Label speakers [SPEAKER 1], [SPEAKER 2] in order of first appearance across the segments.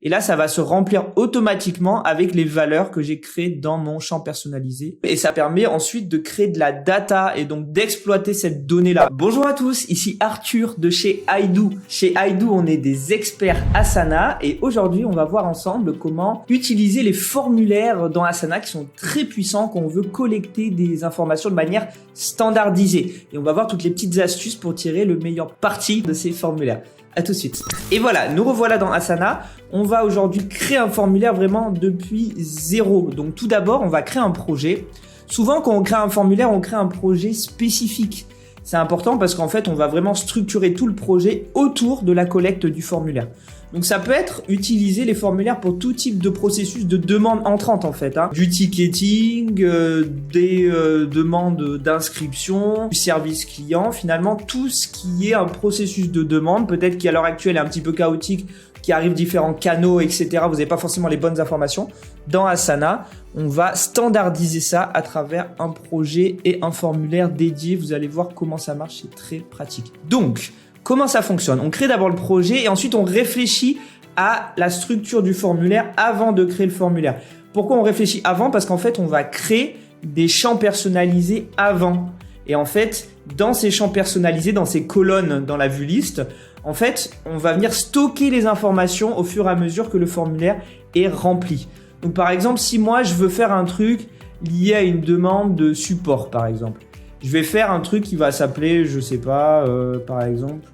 [SPEAKER 1] Et là, ça va se remplir automatiquement avec les valeurs que j'ai créées dans mon champ personnalisé. Et ça permet ensuite de créer de la data et donc d'exploiter cette donnée-là. Bonjour à tous, ici Arthur de chez iDo. Chez iDo, on est des experts Asana et aujourd'hui, on va voir ensemble comment utiliser les formulaires dans Asana qui sont très puissants quand on veut collecter des informations de manière standardisée. Et on va voir toutes les petites astuces pour tirer le meilleur parti de ces formulaires. À tout de suite. Et voilà, nous revoilà dans Asana. On va aujourd'hui créer un formulaire vraiment depuis zéro. Donc tout d'abord, on va créer un projet. Souvent, quand on crée un formulaire, on crée un projet spécifique. C'est important parce qu'en fait, on va vraiment structurer tout le projet autour de la collecte du formulaire. Donc ça peut être utiliser les formulaires pour tout type de processus de demande entrante en fait. Du ticketing, des demandes d'inscription, du service client, finalement tout ce qui est un processus de demande, peut-être qui à l'heure actuelle est un petit peu chaotique, qui arrive différents canaux, etc. Vous n'avez pas forcément les bonnes informations. Dans Asana, on va standardiser ça à travers un projet et un formulaire dédié. Vous allez voir comment ça marche, c'est très pratique. Donc, comment ça fonctionne? On crée d'abord le projet et ensuite on réfléchit à la structure du formulaire avant de créer le formulaire. Pourquoi on réfléchit avant? Parce qu'en fait, on va créer des champs personnalisés avant. Et en fait, dans ces champs personnalisés, dans ces colonnes dans la vue liste, en fait, on va venir stocker les informations au fur et à mesure que le formulaire est rempli. Donc par exemple, si moi je veux faire un truc lié à une demande de support par exemple, je vais faire un truc qui va s'appeler, je sais pas, par exemple,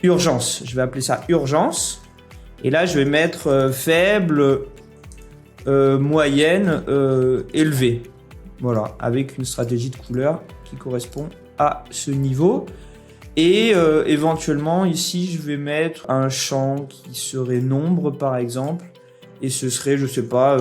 [SPEAKER 1] urgence. Je vais appeler ça urgence. Et là, je vais mettre faible, moyenne, élevée. Voilà, avec une stratégie de couleur qui correspond à ce niveau. Et éventuellement, ici, je vais mettre un champ qui serait nombre, par exemple. Et ce serait, je sais pas,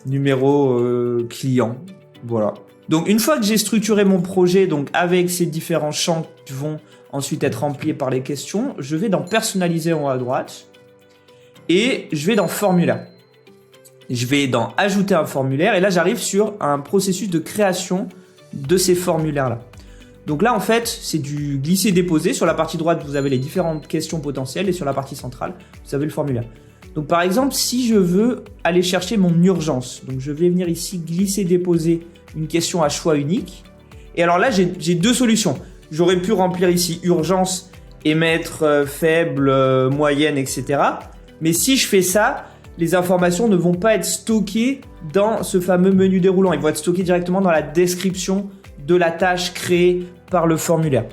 [SPEAKER 1] numéro client. Voilà. Donc, une fois que j'ai structuré mon projet, donc avec ces différents champs qui vont ensuite être remplis par les questions, je vais dans personnaliser en haut à droite et je vais dans formulaire. Je vais dans ajouter un formulaire et là, j'arrive sur un processus de création de ces formulaires-là. Donc là, en fait, c'est du glisser-déposer. Sur la partie droite, vous avez les différentes questions potentielles et sur la partie centrale, vous avez le formulaire. Donc par exemple, si je veux aller chercher mon urgence, donc je vais venir ici glisser-déposer une question à choix unique. Et alors là, j'ai deux solutions. J'aurais pu remplir ici urgence et mettre faible, moyenne, etc. Mais si je fais ça, les informations ne vont pas être stockées dans ce fameux menu déroulant. Ils vont être stockées directement dans la description de la tâche créée par le formulaire.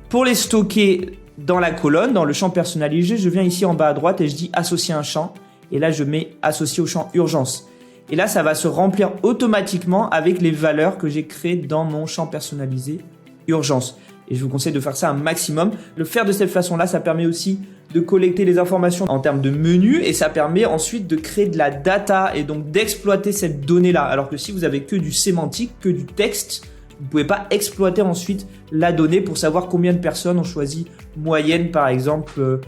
[SPEAKER 1] Pour les stocker dans la colonne, dans le champ personnalisé, je viens ici en bas à droite et je dis associer un champ. Et là, je mets associer au champ urgence. Et là, ça va se remplir automatiquement avec les valeurs que j'ai créées dans mon champ personnalisé urgence. Et je vous conseille de faire ça un maximum. Le faire de cette façon-là, ça permet aussi de collecter les informations en termes de menu et ça permet ensuite de créer de la data et donc d'exploiter cette donnée-là. Alors que si vous avez que du sémantique, que du texte, vous ne pouvez pas exploiter ensuite la donnée pour savoir combien de personnes ont choisi moyenne, par exemple,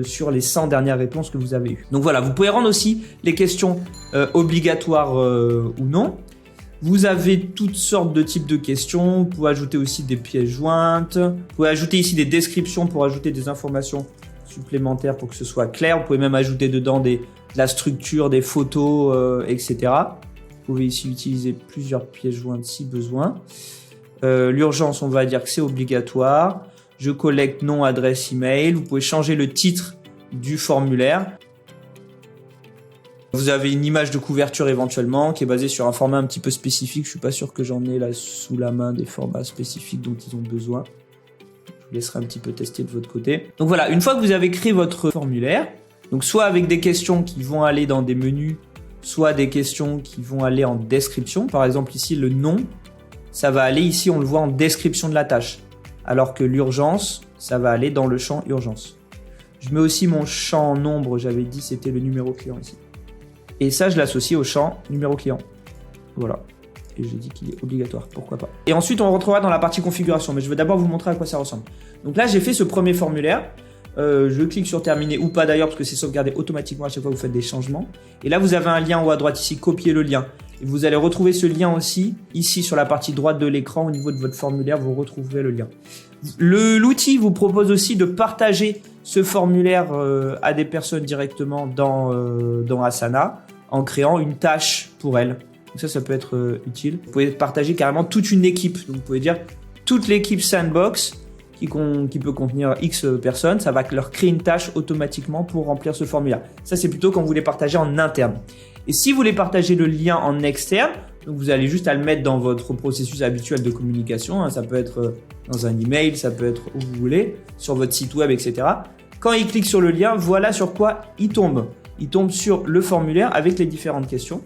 [SPEAKER 1] sur les 100 dernières réponses que vous avez eues. Donc voilà, vous pouvez rendre aussi les questions obligatoires ou non. Vous avez toutes sortes de types de questions. Vous pouvez ajouter aussi des pièces jointes. Vous pouvez ajouter ici des descriptions pour ajouter des informations supplémentaires pour que ce soit clair. Vous pouvez même ajouter dedans de la structure, des photos, etc. Vous pouvez ici utiliser plusieurs pièces jointes si besoin. L'urgence, on va dire que c'est obligatoire. Je collecte nom, adresse, email. Vous pouvez changer le titre du formulaire. Vous avez une image de couverture éventuellement qui est basée sur un format un petit peu spécifique. Je suis pas sûr que j'en ai là sous la main des formats spécifiques dont ils ont besoin. Je vous laisserai un petit peu tester de votre côté. Donc voilà, une fois que vous avez créé votre formulaire, donc soit avec des questions qui vont aller dans des menus, soit des questions qui vont aller en description. Par exemple ici le nom, ça va aller ici, on le voit en description de la tâche. Alors que l'urgence, ça va aller dans le champ urgence. Je mets aussi mon champ nombre, j'avais dit c'était le numéro client ici. Et ça, je l'associe au champ numéro client. Voilà. Et j'ai dit qu'il est obligatoire, pourquoi pas. Et ensuite, on retrouvera dans la partie configuration, mais je vais d'abord vous montrer à quoi ça ressemble. Donc là, j'ai fait ce premier formulaire. Je clique sur terminer ou pas d'ailleurs, parce que c'est sauvegardé automatiquement à chaque fois que vous faites des changements. Et là, vous avez un lien en haut à droite ici, copier le lien. Et vous allez retrouver ce lien aussi, ici sur la partie droite de l'écran, au niveau de votre formulaire, vous retrouverez le lien. L'outil vous propose aussi de partager ce formulaire à des personnes directement dans Asana en créant une tâche pour elles. Donc ça peut être utile. Vous pouvez partager carrément toute une équipe. Donc vous pouvez dire toute l'équipe Sandbox qui peut contenir X personnes, ça va leur créer une tâche automatiquement pour remplir ce formulaire. Ça, c'est plutôt quand vous les partagez en interne. Et si vous voulez partager le lien en externe, donc vous allez juste à le mettre dans votre processus habituel de communication. Hein, ça peut être dans un email, ça peut être où vous voulez, sur votre site web, etc. Quand il clique sur le lien, voilà sur quoi il tombe. Il tombe sur le formulaire avec les différentes questions.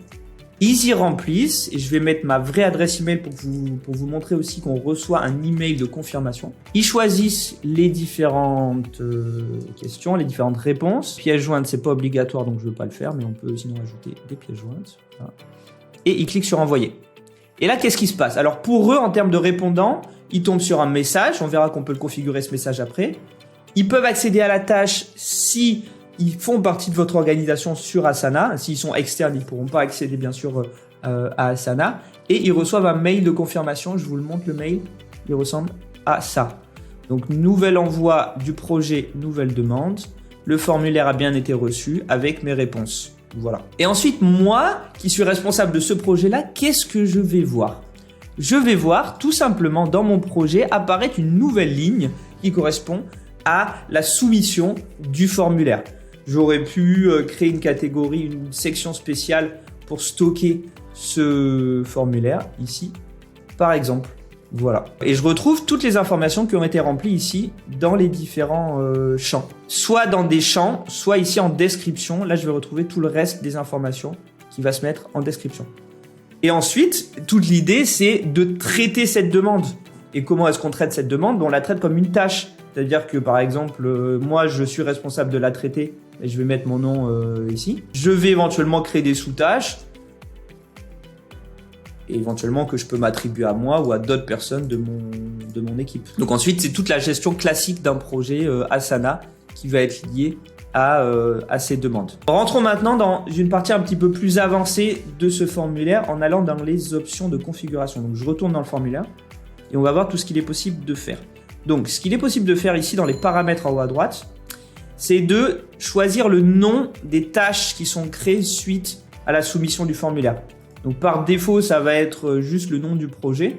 [SPEAKER 1] Ils y remplissent et je vais mettre ma vraie adresse email pour vous montrer aussi qu'on reçoit un email de confirmation. Ils choisissent les différentes questions, les différentes réponses. Pièce jointe, c'est pas obligatoire donc je ne veux pas le faire, mais on peut sinon ajouter des pièces jointes. Voilà. Et ils cliquent sur envoyer. Et là, qu'est-ce qui se passe? Alors pour eux, en termes de répondants, ils tombent sur un message. On verra qu'on peut le configurer ce message après. Ils peuvent accéder à la tâche si ils font partie de votre organisation sur Asana. S'ils sont externes, ils ne pourront pas accéder bien sûr à Asana. Et ils reçoivent un mail de confirmation. Je vous le montre, le mail. Il ressemble à ça. Donc, nouvel envoi du projet, nouvelle demande. Le formulaire a bien été reçu avec mes réponses. Voilà. Et ensuite, moi, qui suis responsable de ce projet-là, qu'est-ce que je vais voir? Je vais voir tout simplement dans mon projet apparaître une nouvelle ligne qui correspond à la soumission du formulaire. J'aurais pu créer une catégorie, une section spéciale pour stocker ce formulaire ici, par exemple. Voilà. Et je retrouve toutes les informations qui ont été remplies ici dans les différents champs. Soit dans des champs, soit ici en description. Là, je vais retrouver tout le reste des informations qui va se mettre en description. Et ensuite, toute l'idée, c'est de traiter cette demande. Et comment est-ce qu'on traite cette demande? On la traite comme une tâche. C'est-à-dire que, par exemple, moi, je suis responsable de la traiter et je vais mettre mon nom ici. Je vais éventuellement créer des sous-tâches et éventuellement que je peux m'attribuer à moi ou à d'autres personnes de mon équipe. Donc ensuite, c'est toute la gestion classique d'un projet Asana qui va être liée à ces demandes. Rentrons maintenant dans une partie un petit peu plus avancée de ce formulaire en allant dans les options de configuration. Donc je retourne dans le formulaire et on va voir tout ce qu'il est possible de faire. Donc ce qu'il est possible de faire ici dans les paramètres en haut à droite, c'est de choisir le nom des tâches qui sont créées suite à la soumission du formulaire. Donc par défaut, ça va être juste le nom du projet.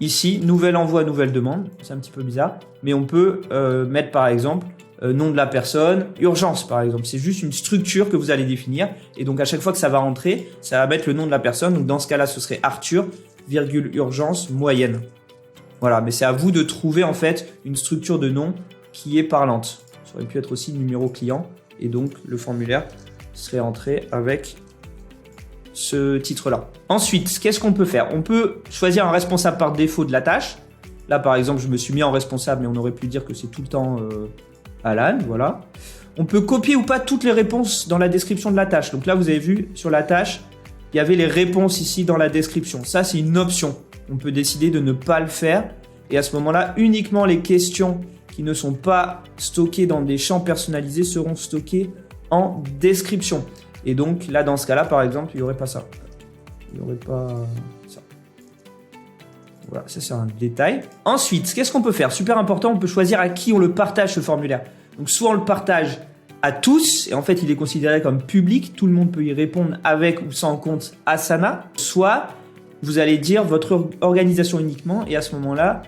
[SPEAKER 1] Ici, nouvel envoi, nouvelle demande. C'est un petit peu bizarre, mais on peut mettre par exemple nom de la personne, urgence par exemple. C'est juste une structure que vous allez définir. Et donc à chaque fois que ça va rentrer, ça va mettre le nom de la personne. Donc dans ce cas-là, ce serait Arthur, virgule urgence, moyenne. Voilà, mais c'est à vous de trouver en fait une structure de nom qui est parlante. Ça aurait pu être aussi numéro client. Et donc le formulaire serait entré avec ce titre-là. Ensuite, qu'est-ce qu'on peut faire? On peut choisir un responsable par défaut de la tâche. Là, par exemple, je me suis mis en responsable, mais on aurait pu dire que c'est tout le temps Alan, voilà. On peut copier ou pas toutes les réponses dans la description de la tâche. Donc là, vous avez vu, sur la tâche, il y avait les réponses ici dans la description. Ça, c'est une option. On peut décider de ne pas le faire. Et à ce moment-là, uniquement les questions qui ne sont pas stockées dans des champs personnalisés seront stockées en description. Et donc, là, dans ce cas-là, par exemple, il n'y aurait pas ça. Il n'y aurait pas ça. Voilà, ça c'est un détail. Ensuite, qu'est-ce qu'on peut faire? Super important, on peut choisir à qui on le partage ce formulaire. Donc, soit on le partage à tous, et en fait, il est considéré comme public. Tout le monde peut y répondre avec ou sans compte Asana. Soit, vous allez dire votre organisation uniquement, et à ce moment-là,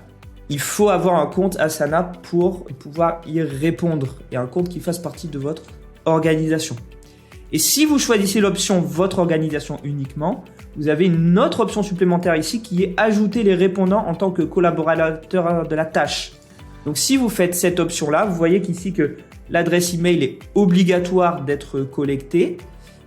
[SPEAKER 1] il faut avoir un compte Asana pour pouvoir y répondre. Et un compte qui fasse partie de votre organisation. Et si vous choisissez l'option votre organisation uniquement, vous avez une autre option supplémentaire ici qui est ajouter les répondants en tant que collaborateurs de la tâche. Donc si vous faites cette option-là, vous voyez qu'ici que l'adresse email est obligatoire d'être collectée.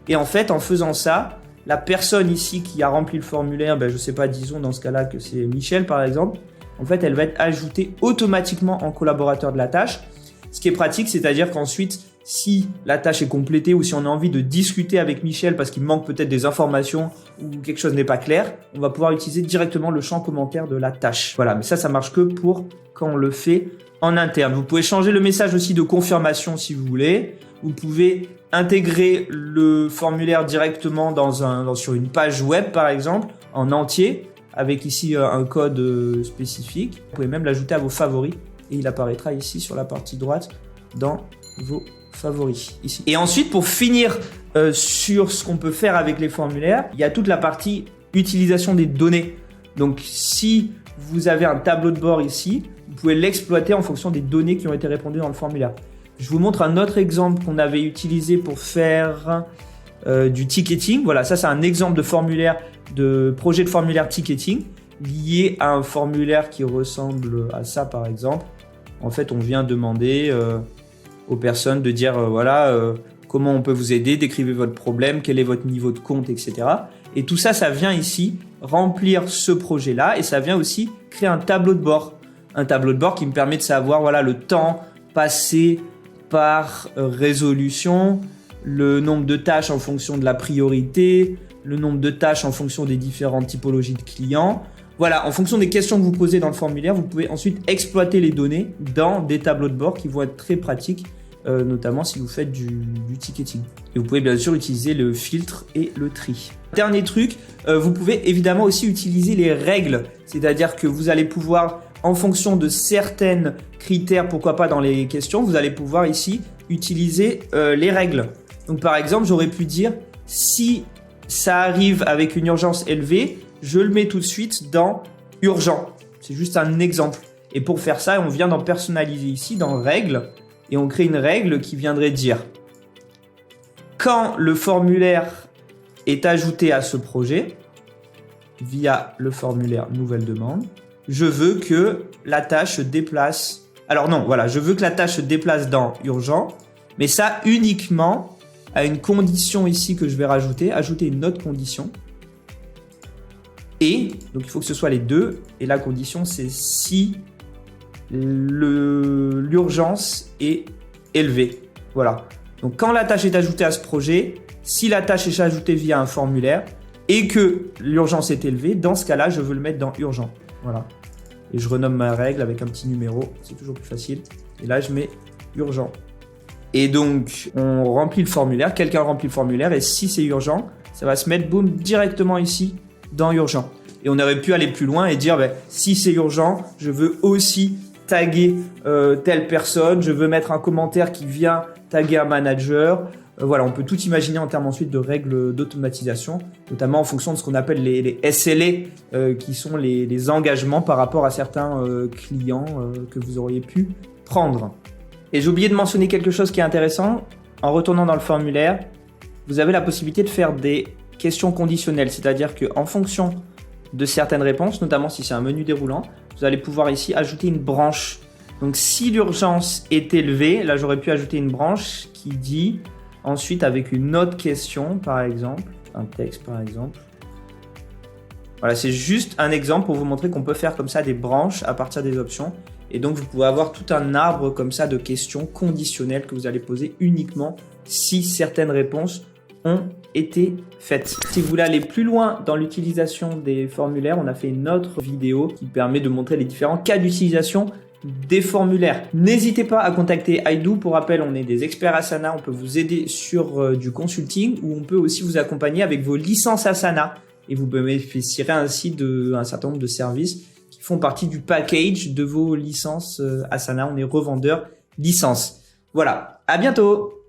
[SPEAKER 1] Et en fait, en faisant ça, la personne ici qui a rempli le formulaire, je ne sais pas, disons dans ce cas-là que c'est Michel par exemple, en fait, elle va être ajoutée automatiquement en collaborateur de la tâche. Ce qui est pratique, c'est-à-dire qu'ensuite, si la tâche est complétée ou si on a envie de discuter avec Michel parce qu'il manque peut-être des informations ou quelque chose n'est pas clair, on va pouvoir utiliser directement le champ commentaire de la tâche. Voilà, mais ça marche que pour quand on le fait en interne. Vous pouvez changer le message aussi de confirmation si vous voulez. Vous pouvez intégrer le formulaire directement sur une page web par exemple, en entier, avec ici un code spécifique. Vous pouvez même l'ajouter à vos favoris et il apparaîtra ici sur la partie droite dans vos favoris ici. Et ensuite, pour finir sur ce qu'on peut faire avec les formulaires, il y a toute la partie utilisation des données. Donc, si vous avez un tableau de bord ici, vous pouvez l'exploiter en fonction des données qui ont été répondues dans le formulaire. Je vous montre un autre exemple qu'on avait utilisé pour faire du ticketing. Voilà, ça c'est un exemple de formulaire, de projet de formulaire ticketing lié à un formulaire qui ressemble à ça par exemple. En fait, on vient demander aux personnes de dire comment on peut vous aider, décrivez votre problème, quel est votre niveau de compte, etc. Et tout ça, ça vient ici remplir ce projet-là et ça vient aussi créer un tableau de bord. Un tableau de bord qui me permet de savoir le temps passé par résolution, le nombre de tâches en fonction de la priorité, le nombre de tâches en fonction des différentes typologies de clients. Voilà, en fonction des questions que vous posez dans le formulaire, vous pouvez ensuite exploiter les données dans des tableaux de bord qui vont être très pratiques, notamment si vous faites du ticketing. Et vous pouvez bien sûr utiliser le filtre et le tri. Dernier truc, vous pouvez évidemment aussi utiliser les règles, c'est-à-dire que vous allez pouvoir, en fonction de certains critères, pourquoi pas dans les questions, vous allez pouvoir ici utiliser les règles. Donc par exemple, j'aurais pu dire si ça arrive avec une urgence élevée, je le mets tout de suite dans urgent. C'est juste un exemple. Et pour faire ça, on vient d'en personnaliser ici dans règles et on crée une règle qui viendrait dire quand le formulaire est ajouté à ce projet via le formulaire nouvelle demande, je veux que la tâche se déplace. Alors non, voilà, je veux que la tâche se déplace dans urgent, mais ça uniquement à une condition ici que je vais rajouter, ajouter une autre condition. Et, donc il faut que ce soit les deux, et la condition c'est si l'urgence est élevée. Voilà. Donc quand la tâche est ajoutée à ce projet, si la tâche est ajoutée via un formulaire et que l'urgence est élevée, dans ce cas-là, je veux le mettre dans urgent. Voilà. Et je renomme ma règle avec un petit numéro, c'est toujours plus facile. Et là, je mets urgent. Et donc, on remplit le formulaire, quelqu'un remplit le formulaire, et si c'est urgent, ça va se mettre, boum, directement ici, dans urgent. Et on aurait pu aller plus loin et dire, si c'est urgent, je veux aussi taguer telle personne, je veux mettre un commentaire qui vient taguer un manager. Voilà, on peut tout imaginer en termes ensuite de règles d'automatisation, notamment en fonction de ce qu'on appelle les SLA, qui sont les engagements par rapport à certains clients que vous auriez pu prendre. Et j'ai oublié de mentionner quelque chose qui est intéressant. En retournant dans le formulaire, vous avez la possibilité de faire des questions conditionnelles, c'est-à-dire qu'en fonction de certaines réponses, notamment si c'est un menu déroulant, vous allez pouvoir ici ajouter une branche. Donc si l'urgence est élevée, là j'aurais pu ajouter une branche qui dit ensuite avec une autre question, par exemple, un texte par exemple. Voilà, c'est juste un exemple pour vous montrer qu'on peut faire comme ça des branches à partir des options. Et donc vous pouvez avoir tout un arbre comme ça de questions conditionnelles que vous allez poser uniquement si certaines réponses ont été faites. Si vous voulez aller plus loin dans l'utilisation des formulaires, on a fait une autre vidéo qui permet de montrer les différents cas d'utilisation des formulaires. N'hésitez pas à contacter Aidu. Pour rappel, on est des experts Asana, on peut vous aider sur du consulting ou on peut aussi vous accompagner avec vos licences Asana et vous bénéficierez ainsi d'un certain nombre de services qui font partie du package de vos licences Asana. On est revendeur licence. Voilà, à bientôt!